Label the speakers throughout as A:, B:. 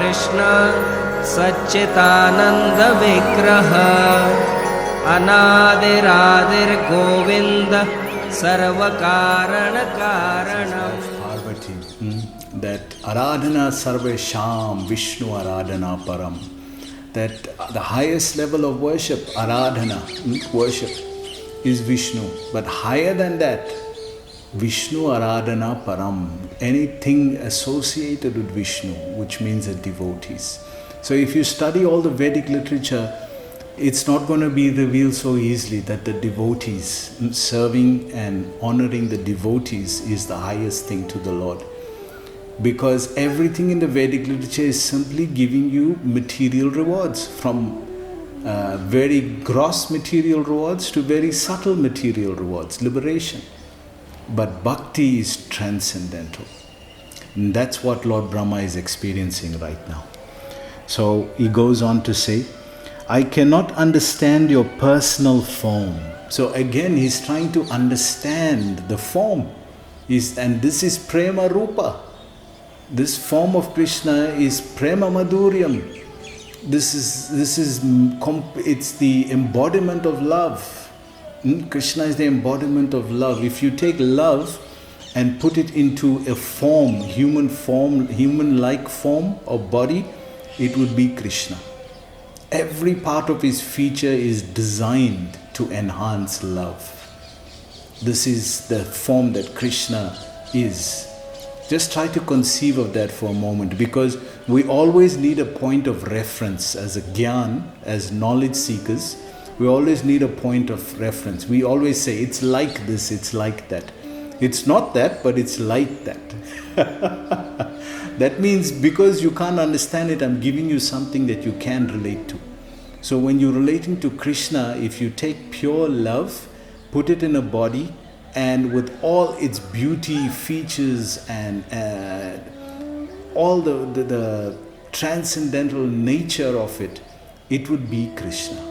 A: Krishna Satchitananda Vigraha Anadiradir Govinda Sarva Karana Karanam.
B: Parvati, that Aradhana Sarvesham Vishnu Aradhana Param, that the highest level of worship, Aradhana, worship, is Vishnu. But higher than that, Vishnu Aradhana Param, anything associated with Vishnu, which means the devotees. So if you study all the Vedic literature, it's not going to be revealed so easily that the devotees, serving and honoring the devotees is the highest thing to the Lord. Because everything in the Vedic literature is simply giving you material rewards, from very gross material rewards to very subtle material rewards, liberation. But bhakti is transcendental. And that's what Lord Brahma is experiencing right now. So he goes on to say, I cannot understand your personal form. So again, he's trying to understand the form. And this is Prema Rupa. This form of Krishna is Prema Madhuryam. It's the embodiment of love. Krishna is the embodiment of love. If you take love and put it into a form, human-like form or body, it would be Krishna. Every part of his feature is designed to enhance love. This is the form that Krishna is. Just try to conceive of that for a moment, because we always need a point of reference as a gyan, as knowledge seekers. We always need a point of reference. We always say, it's like this, it's like that. It's not that, but it's like that. That means because you can't understand it, I'm giving you something that you can relate to. So when you're relating to Krishna, if you take pure love, put it in a body, and with all its beauty, features, and all the transcendental nature of it, it would be Krishna.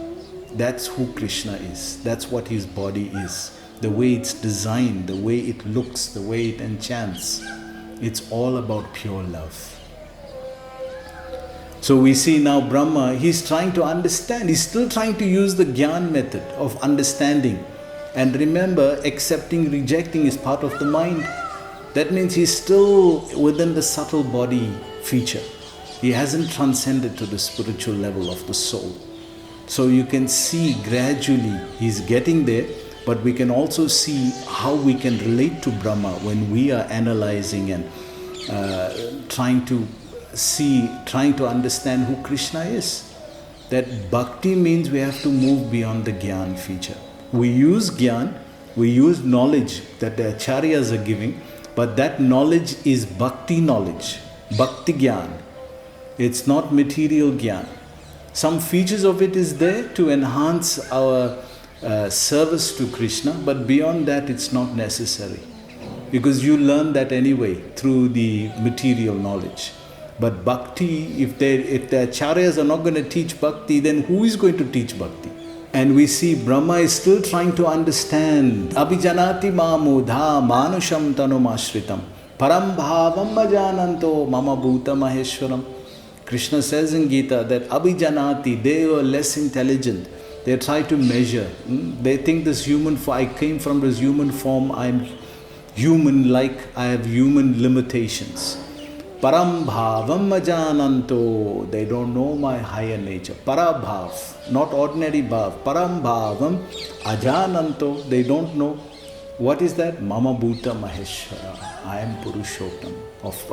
B: That's who Krishna is. That's what his body is. The way it's designed, the way it looks, the way it enchants. It's all about pure love. So we see now Brahma, he's trying to understand. He's still trying to use the Gyan method of understanding. And remember, accepting, rejecting is part of the mind. That means he's still within the subtle body feature. He hasn't transcended to the spiritual level of the soul. So you can see gradually he's getting there, but we can also see how we can relate to Brahma when we are analyzing and trying to understand who Krishna is. That bhakti means we have to move beyond the Gyan feature. We use Gyan, we use knowledge that the acharyas are giving, but that knowledge is bhakti knowledge, bhakti Gyan. It's not material Gyan. Some features of it is there to enhance our service to Krishna, but beyond that it's not necessary. Because you learn that anyway through the material knowledge. But bhakti, if the acharyas are not going to teach bhakti, then who is going to teach bhakti? And we see Brahma is still trying to understand. Abhijanati mamudha manusham tanumashritam param bhavam majananto mama bhuta maheshwaram. Krishna says in Gita that abhijanati, they were less intelligent. They try to measure. They think this human form, I came from this human form, I'm human-like, I have human limitations. Param bhavam majananto, they don't know my higher nature. Parabhav, not ordinary bhav. Param bhavam ajananto, they don't know. What is that? Mama bhuta maheshwara, I am Purushotam,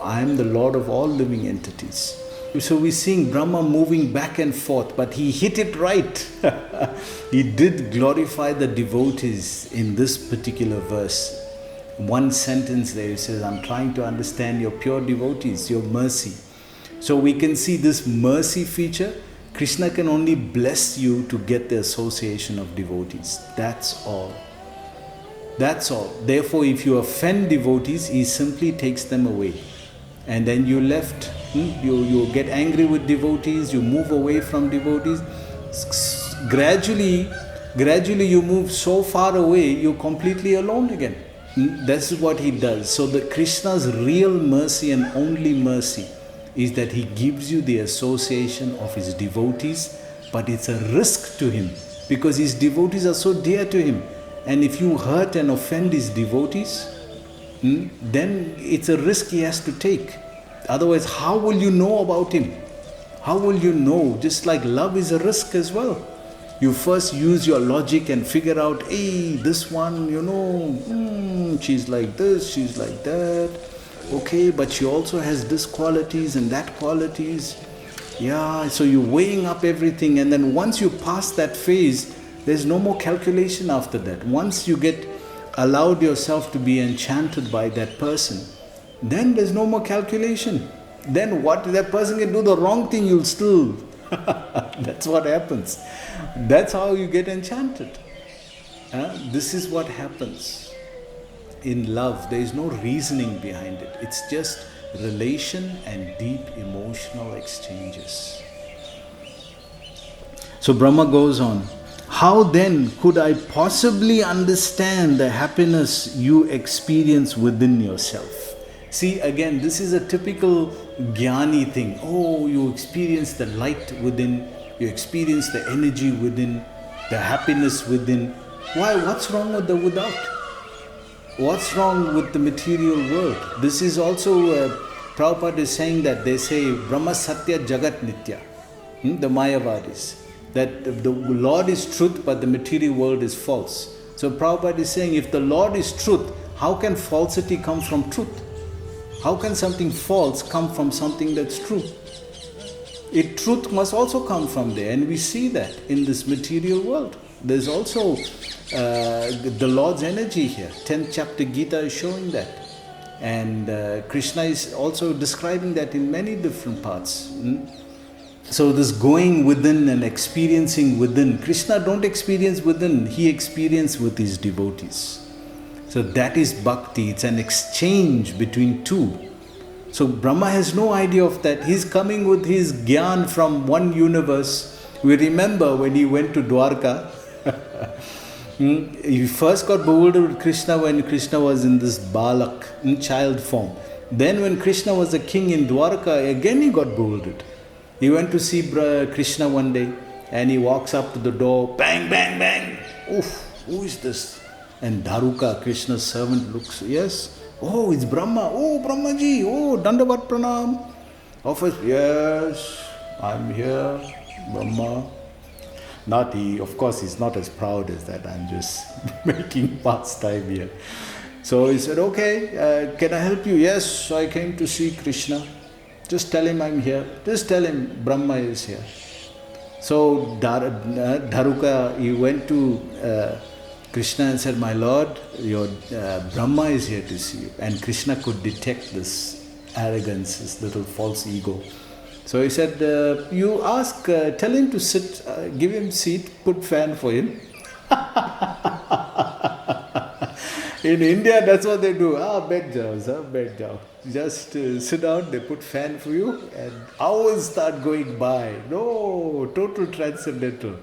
B: I am the Lord of all living entities. So we're seeing Brahma moving back and forth, but he hit it right. He did glorify the devotees in this particular verse. One sentence there, he says, I'm trying to understand your pure devotees, your mercy. So we can see this mercy feature. Krishna can only bless you to get the association of devotees. That's all. That's all. Therefore, if you offend devotees, he simply takes them away. And then you're left. You get angry with devotees, you move away from devotees. Gradually you move so far away, you're completely alone again. That's what he does. So the Krishna's real mercy and only mercy is that he gives you the association of his devotees, but it's a risk to him because his devotees are so dear to him. And if you hurt and offend his devotees, then it's a risk he has to take. Otherwise, how will you know about him? How will you know? Just like love is a risk as well. You first use your logic and figure out, hey, this one, she's like this, she's like that. Okay, but she also has this qualities and that qualities. Yeah, so you're weighing up everything, and then once you pass that phase, there's no more calculation after that. Once you get allowed yourself to be enchanted by that person, then there's no more calculation. Then what that person can do the wrong thing, you'll still. That's what happens. That's how you get enchanted. This is what happens. In love, there is no reasoning behind it. It's just relation and deep emotional exchanges. So Brahma goes on. How then could I possibly understand the happiness you experience within yourself? See, again, this is a typical jnani thing. Oh, you experience the light within, you experience the energy within, the happiness within. Why? What's wrong with the without? What's wrong with the material world? This is also, Prabhupada is saying that they say, Brahma Satya Jagat Nitya, the Mayavadis. That the Lord is truth, but the material world is false. So Prabhupada is saying, if the Lord is truth, how can falsity come from truth? How can something false come from something that's true? Truth must also come from there, and we see that in this material world. There's also the Lord's energy here. 10th chapter Gita is showing that. And Krishna is also describing that in many different parts. So this going within and experiencing within. Krishna don't experience within, he experiences with his devotees. So that is bhakti. It's an exchange between two. So Brahma has no idea of that. He's coming with his gyan from one universe. We remember when he went to Dwarka, he first got bewildered with Krishna when Krishna was in this balak, in child form. Then when Krishna was a king in Dwarka, again he got bewildered. He went to see Krishna one day, and he walks up to the door, bang, bang, bang. Oof, who is this? And Dharuka, Krishna's servant, looks, yes. Oh, it's Brahma. Oh, Brahmaji. Oh, Dandavat Pranam. Offers, yes, I'm here, Brahma. Not he, of course, he's not as proud as that. I'm just making pastime here. So he said, okay, can I help you? Yes, I came to see Krishna. Just tell him I'm here. Just tell him Brahma is here. So Dharuka, he went to Krishna and said, my Lord, your Brahma is here to see you. And Krishna could detect this arrogance, this little false ego. So he said, you ask, tell him to sit, give him seat, put fan for him. In India, that's what they do. Bed jao, bed jao. Just sit down, they put fan for you, and hours start going by. No, total transcendental.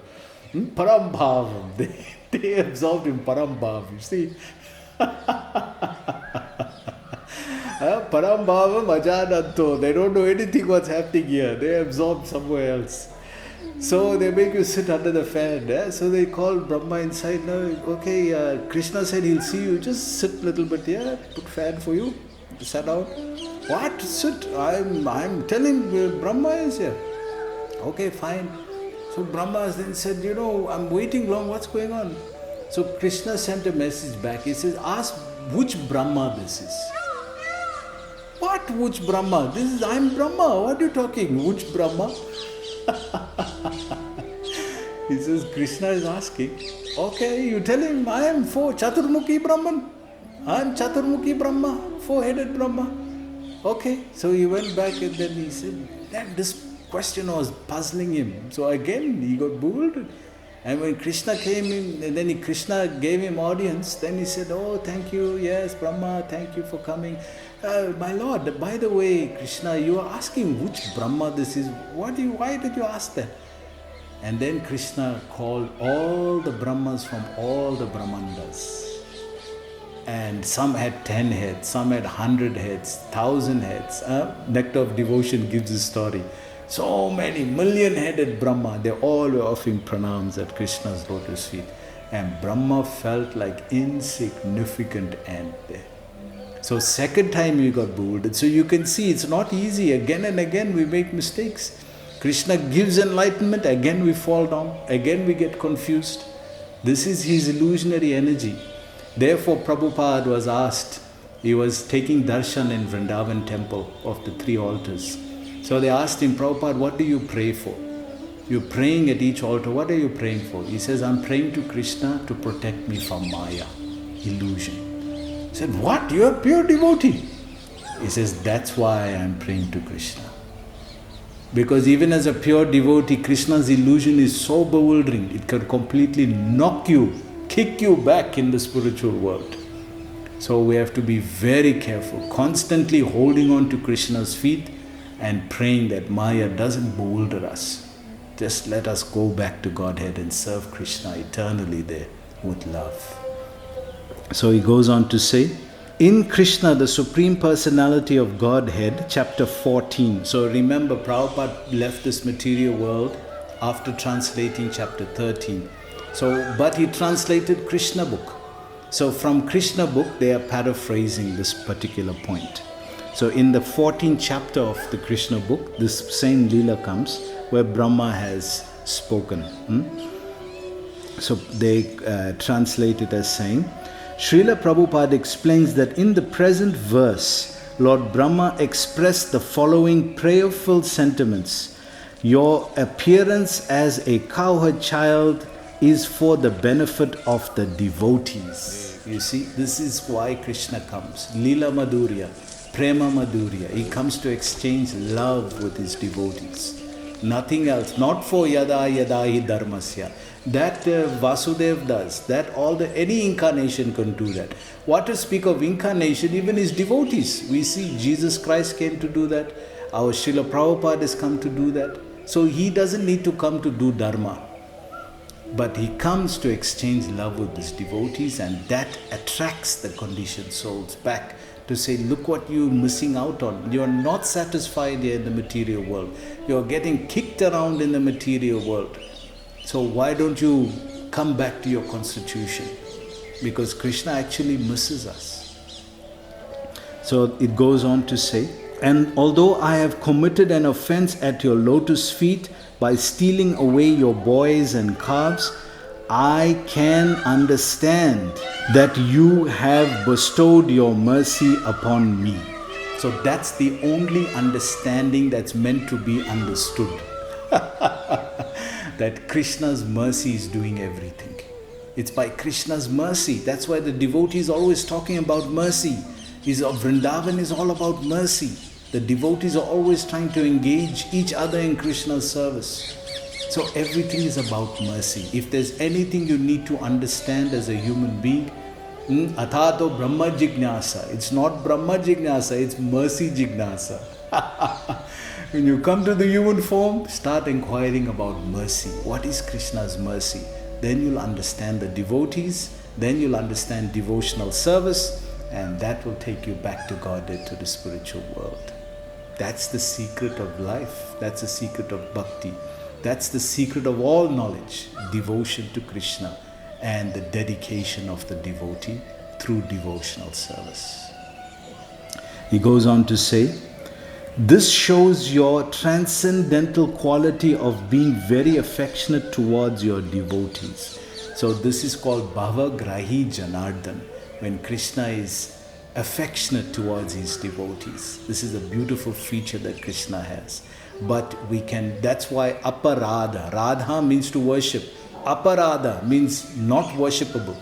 B: Parambhavam. They absorbed in Parambhavam, you see. Parambhavam ajananto. They don't know anything what's happening here. They absorb somewhere else. So they make you sit under the fan. So they call Brahma inside. Now, okay, Krishna said he'll see you. Just sit a little bit here. Put fan for you. Sat down. What? Sit. I'm telling Brahma is here. Okay, fine. So Brahma then said, I'm waiting long. What's going on? So Krishna sent a message back. He says, ask which Brahma this is. What? Which Brahma? I'm Brahma. What are you talking? Which Brahma? He says, Krishna is asking, okay, you tell him, I am Chaturmukhi Brahman. I am Chaturmukhi Brahma, four-headed Brahma. Okay, so he went back and then he said, that this question was puzzling him. So again, he got bewildered. And when Krishna came in, and then Krishna gave him audience, then he said, oh, thank you, yes, Brahma, thank you for coming. My Lord, by the way, Krishna, you are asking which Brahma this is. Why did you ask that? And then Krishna called all the Brahmas from all the Brahmandas. And some had 10 heads, some had 100 heads, 1,000 heads. Nectar of Devotion gives a story. So many, million-headed Brahma, they all were offering pranams at Krishna's lotus feet. And Brahma felt like insignificant ant there. So second time we got bewildered. So you can see it's not easy. Again and again we make mistakes. Krishna gives enlightenment, again we fall down, again we get confused. This is his illusionary energy. Therefore Prabhupada was asked, he was taking darshan in Vrindavan temple of the 3 altars. So they asked him, Prabhupada, what do you pray for? You're praying at each altar, what are you praying for? He says, I'm praying to Krishna to protect me from Maya, illusion. He said, what? You're a pure devotee. He says, that's why I'm praying to Krishna. Because even as a pure devotee, Krishna's illusion is so bewildering, it can completely knock you, kick you back in the spiritual world. So we have to be very careful, constantly holding on to Krishna's feet and praying that Maya doesn't bewilder us. Just let us go back to Godhead and serve Krishna eternally there with love. So he goes on to say, in Krishna, the Supreme Personality of Godhead, chapter 14. So remember, Prabhupada left this material world after translating chapter 13. But he translated Krishna book. So from Krishna book, they are paraphrasing this particular point. So in the 14th chapter of the Krishna book, this same Leela comes where Brahma has spoken. So they translate it as saying, Srila Prabhupada explains that in the present verse, Lord Brahma expressed the following prayerful sentiments. Your appearance as a cowherd child is for the benefit of the devotees. You see, this is why Krishna comes. Leela Madhurya, Prema Madhurya. He comes to exchange love with his devotees. Nothing else. Not for yada yada hi dharmasya. That Vasudev does. That any incarnation can do that. What to speak of incarnation, even his devotees. We see Jesus Christ came to do that. Our Srila Prabhupada has come to do that. So he doesn't need to come to do dharma. But he comes to exchange love with his devotees, and that attracts the conditioned souls back to say, look what you're missing out on. You're not satisfied here in the material world. You're getting kicked around in the material world. So why don't you come back to your constitution? Because Krishna actually misses us. So it goes on to say, and although I have committed an offense at your lotus feet by stealing away your boys and calves, I can understand that you have bestowed your mercy upon me. So that's the only understanding that's meant to be understood. That Krishna's mercy is doing everything. It's by Krishna's mercy. That's why the devotee is always talking about mercy. Vrindavan is all about mercy. The devotees are always trying to engage each other in Krishna's service. So everything is about mercy. If there's anything you need to understand as a human being, Athato Brahma Jignasa. It's not Brahma Jignasa, it's mercy Jignasa. When you come to the human form, start inquiring about mercy. What is Krishna's mercy? Then you'll understand the devotees, then you'll understand devotional service, and that will take you back to Godhead, to the spiritual world. That's the secret of life. That's the secret of bhakti. That's the secret of all knowledge, devotion to Krishna and the dedication of the devotee through devotional service. He goes on to say, this shows your transcendental quality of being very affectionate towards your devotees. So this is called Bhava Grahi Janardhan, when Krishna is affectionate towards his devotees. This is a beautiful feature that Krishna has. But that's why aparadha, radha means to worship. Aparadha means not worshipable.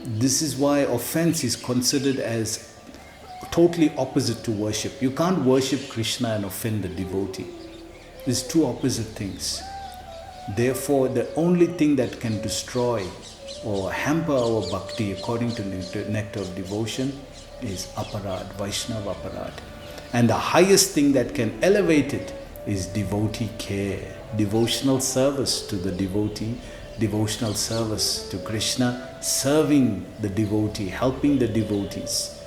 B: This is why offense is considered as totally opposite to worship. You can't worship Krishna and offend the devotee. These two opposite things. Therefore, the only thing that can destroy or hamper our bhakti according to nectar of devotion is aparad, Vaishnava aparad. And the highest thing that can elevate it is devotee care, devotional service to the devotee devotional service to Krishna, serving the devotee, helping the devotees.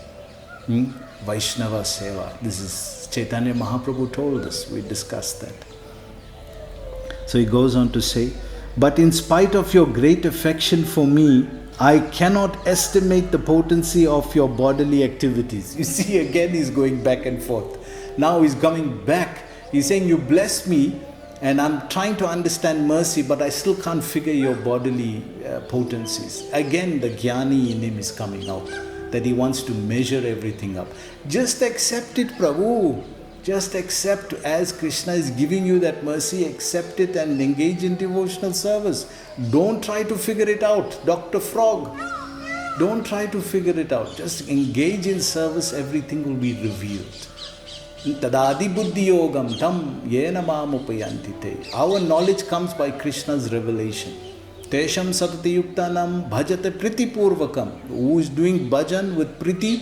B: Vaishnava Seva. This is Chaitanya Mahaprabhu told us. We discussed that. So he goes on to say, but in spite of your great affection for me, I cannot estimate the potency of your bodily activities. You see, again he's going back and forth. Now he's coming back. He's saying, you bless me and I'm trying to understand mercy, but I still can't figure your bodily potencies. Again, the jnani in him is coming out, that he wants to measure everything up. Just accept it, Prabhu. Just accept, as Krishna is giving you that mercy, accept it and engage in devotional service. Don't try to figure it out, Dr. Frog. Don't try to figure it out. Just engage in service, everything will be revealed. Tadadi buddhi yogam tam yena mam upayanti te. Our knowledge comes by Krishna's revelation. Tesham satati yuktanam bhajate priti purvakam. Who is doing bhajan with priti,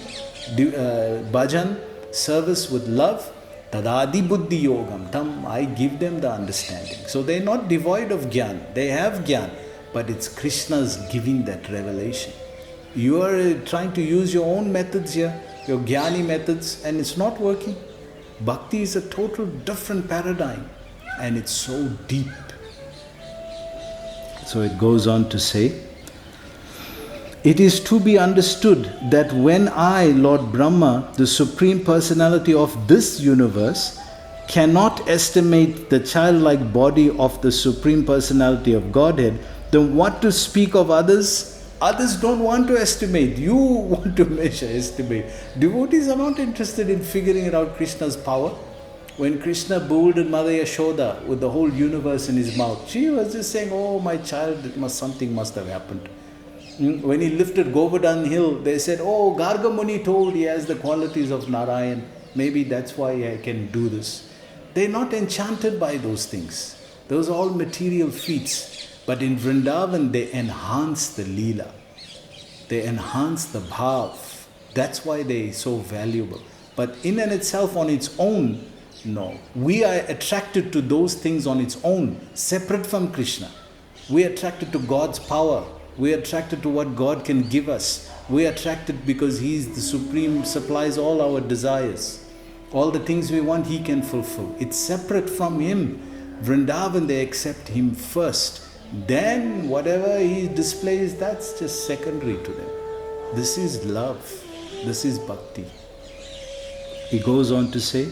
B: bhajan, service with love, tadadi buddhi yogam tam, I give them the understanding. So they are not devoid of jnana. They have jnana, but it's Krishna's giving that revelation. You are trying to use your own methods here, your jnani methods, and it's not working. Bhakti is a total different paradigm, and it's so deep. So it goes on to say, it is to be understood that when I, Lord Brahma, the Supreme Personality of this universe, cannot estimate the childlike body of the Supreme Personality of Godhead, then what to speak of others? Others don't want to estimate. You want to measure, estimate. Devotees are not interested in figuring out Krishna's power. When Krishna bewildered Mother Yashoda with the whole universe in his mouth, she was just saying, oh my child, something must have happened. When he lifted Govardhan hill, they said, oh, Garga Muni told he has the qualities of Narayan. Maybe that's why I can do this. They're not enchanted by those things. Those are all material feats. But in Vrindavan, they enhance the Leela. They enhance the Bhav. That's why they're so valuable. But in and itself, on its own, no. We are attracted to those things on its own, separate from Krishna. We are attracted to God's power. We are attracted to what God can give us. We are attracted because He is the Supreme, supplies all our desires. All the things we want, He can fulfill. It's separate from Him. Vrindavan, they accept Him first. Then whatever He displays, that's just secondary to them. This is love. This is bhakti. He goes on to say,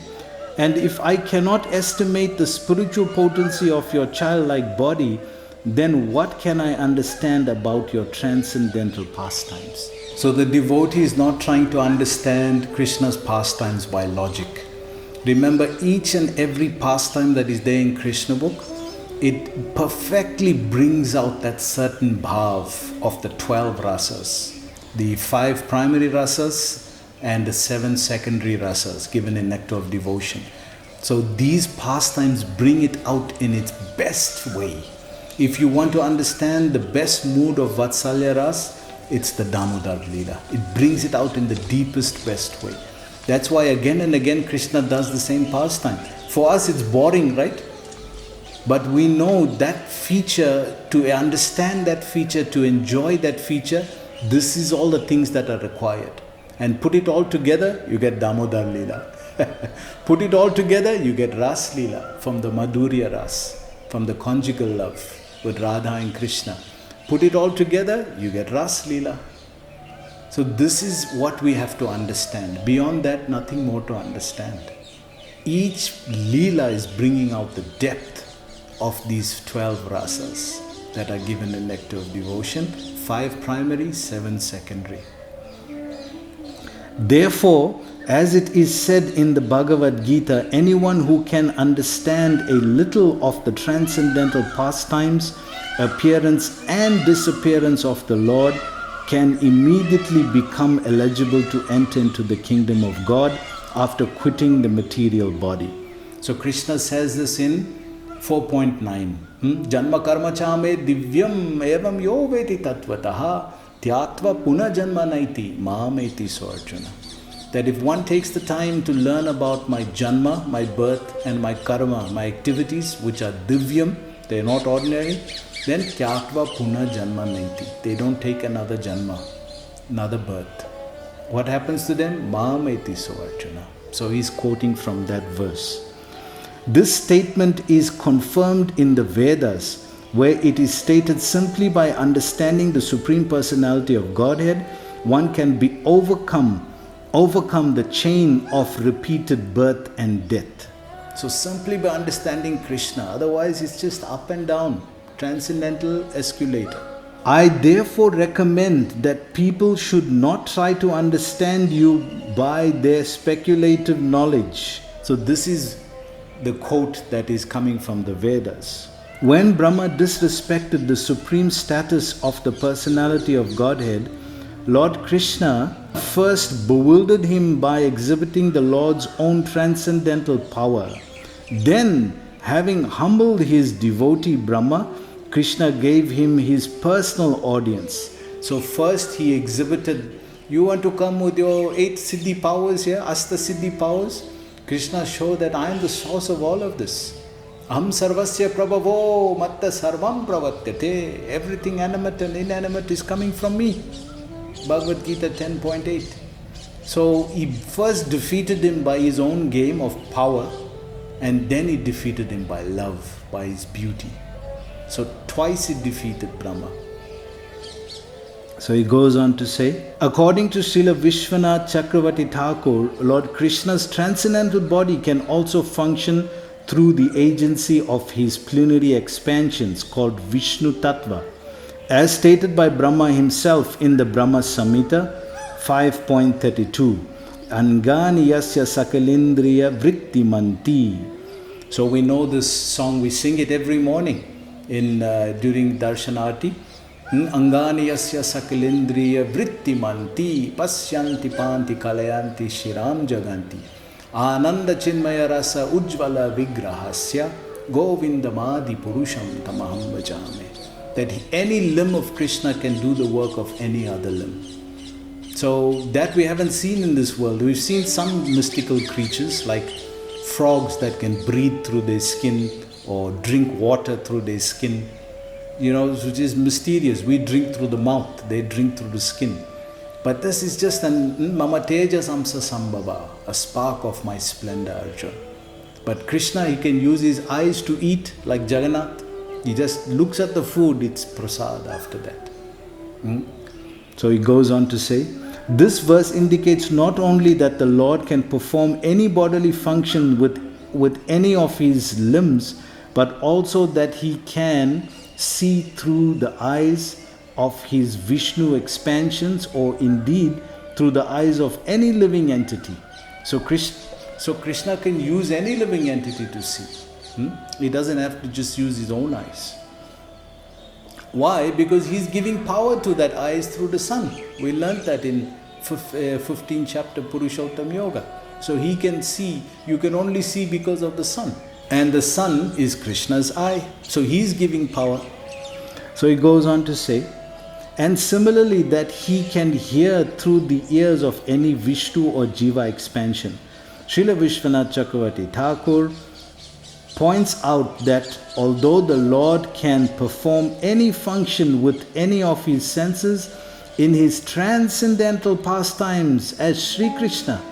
B: and if I cannot estimate the spiritual potency of your childlike body, then what can I understand about your transcendental pastimes? So the devotee is not trying to understand Krishna's pastimes by logic. Remember, each and every pastime that is there in Krishna book, it perfectly brings out that certain bhav of the 12 rasas, the 5 primary rasas and the 7 secondary rasas given in Nectar of Devotion. So these pastimes bring it out in its best way. If you want to understand the best mood of Vatsalya Ras, it's the Damodar Leela. It brings it out in the deepest, best way. That's why again and again Krishna does the same pastime. For us it's boring, right? But we know that feature, to understand that feature, to enjoy that feature, this is all the things that are required. And put it all together, you get Damodar Leela. Put it all together, you get Ras Leela from the Madhurya Ras, from the conjugal love with Radha and Krishna. Put it all together, you get Ras Leela. So this is what we have to understand. Beyond that, nothing more to understand. Each Leela is bringing out the depth of these 12 rasas that are given in Nectar of Devotion, 5 primary, 7 secondary. Therefore, as it is said in the Bhagavad Gita, anyone who can understand a little of the transcendental pastimes, appearance and disappearance of the Lord can immediately become eligible to enter into the kingdom of God after quitting the material body. So Krishna says this in 4.9. Janma karma chame divyam evam yo veti tattvataha tyatva puna janma naiti maameti so Arjuna. That if one takes the time to learn about my janma, my birth and my karma, my activities which are divyam, they are not ordinary, then kyatva puna janma naiti. They don't take another janma, another birth. What happens to them? Mameti so Arjuna. So he's quoting from that verse. This statement is confirmed in the Vedas, where it is stated simply by understanding the Supreme Personality of Godhead, one can be overcome the chain of repeated birth and death. So simply by understanding Krishna, otherwise it's just up and down, transcendental escalator. I therefore recommend that people should not try to understand you by their speculative knowledge. So this is the quote that is coming from the Vedas. When Brahma disrespected the supreme status of the personality of Godhead, Lord Krishna first bewildered him by exhibiting the Lord's own transcendental power. Then, having humbled his devotee Brahma, Krishna gave him his personal audience. So first he exhibited, you want to come with your 8 Siddhi powers here, Asta Siddhi powers? Krishna showed that I am the source of all of this. Aham sarvasya prabhavo matta sarvam pravatyate. Everything animate and inanimate is coming from me. Bhagavad Gita 10.8. So he first defeated him by his own game of power, and then he defeated him by love, by his beauty. So twice he defeated Brahma. So he goes on to say, according to Srila Vishwanath Chakravarti Thakur, Lord Krishna's transcendental body can also function through the agency of his plenary expansions called Vishnu Tattva, as stated by Brahma himself in the Brahma Samhita 5.32. Angani yasya sakalindriya vritti manti. So we know this song, we sing it every morning during Darshanarti. Angani yasya sakalindriya vritti manti pasyanti panti kalayanti shiram jaganti ananda chinmaya rasa ujvala vigrahasya govindamadi purusham tamaham bhajame. That any limb of Krishna can do the work of any other limb. So that we haven't seen in this world. We've seen some mystical creatures like frogs that can breathe through their skin or drink water through their skin, which is mysterious. We drink through the mouth, they drink through the skin. But this is just mama tejas amsa sambhava, a spark of my splendor, Arjuna. But Krishna, he can use his eyes to eat like Jagannath. He just looks at the food, it's prasad after that. So he goes on to say, this verse indicates not only that the Lord can perform any bodily function with any of his limbs, but also that he can see through the eyes of his Vishnu expansions, or indeed through the eyes of any living entity. So Krishna can use any living entity to see. He doesn't have to just use his own eyes. Why? Because he's giving power to that eyes through the sun. We learned that in 15th chapter Purushotam Yoga. So he can see, you can only see because of the sun. And the sun is Krishna's eye. So he's giving power. So he goes on to say, and similarly that he can hear through the ears of any Vishnu or Jiva expansion. Srila Vishwanath Chakravarti Thakur points out that although the Lord can perform any function with any of his senses, in his transcendental pastimes as Sri Krishna,